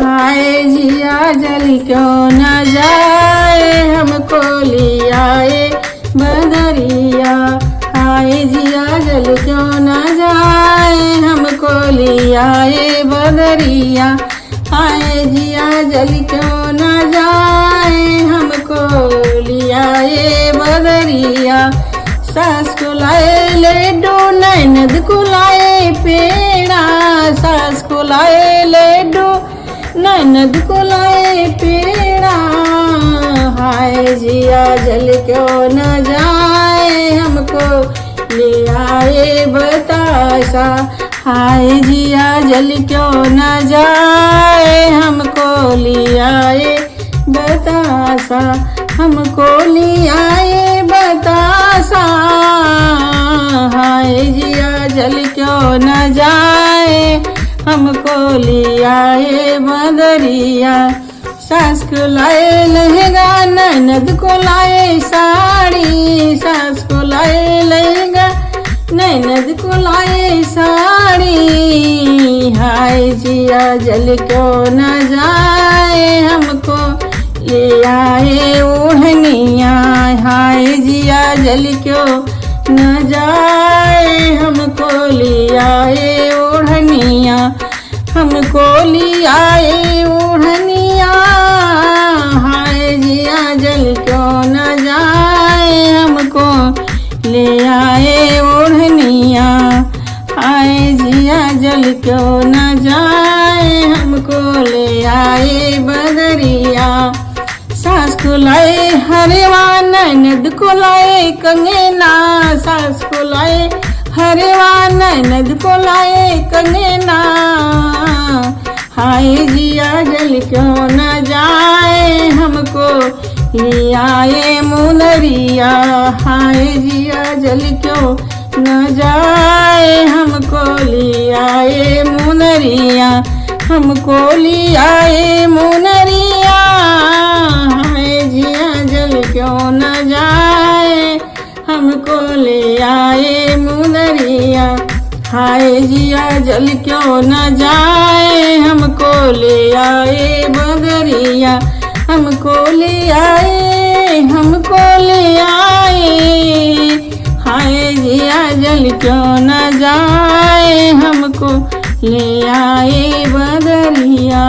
हाय जिया जल क्यों न जाए, हमको लियाए बदरिया। हाय जिया जल क्यों न जाए, हमको लियाए बदरिया। हाय जिया जल क्यों न जाए, हमको लियाए बदरिया। सास को लाए लड्डू, ननद को लाए पेड़ा। सास को लाए लड्डू, ननद को लाए पेड़ा। हाय जिया जल क्यों न जाए, हमको ले आए बतासा। हाय जिया जल क्यों न जाए, हमको ले आए बतासा। हमको ले आए बतासा। हाय जिया जल क्यों न जाए, हमको ले आए बदरिया। सास को लाए लहंगा, ननद को लाए साड़ी। सास को लाए लहंगा, ननद को लाए साड़ी। हाय जिया जल क्यों न जाए, हमको ले आए ओढ़निया। हाय जिया जल क्यों न जाए, हमको ले आए ओढ़निया। हमको ले आए ओढ़निया। हाय जिया जल क्यों न जाए, हमको ले आए ओढ़निया। हाय जिया जल क्यों न जाए, हमको ले आए बदरिया। सास को लाए हरवा, ननद को लाए कंगना। सास को लाए हरवा, ननद को लाए कंगना। हाय जिया जल क्यों न जाए, हमको ले आए मुनरिया। हाय जिया जल क्यों न जाए, हमको ले आए मुनरिया। हमको ले आए मुनरिया। हाय जिया जल क्यों न जाए, हमको ले आए मुनरिया। हाय जिया जल क्यों न जाए, हमको ले आए बदरिया। हमको ले आए, हमको ले आए। हाय जिया जल क्यों न जाए, हमको ले आए बदरिया।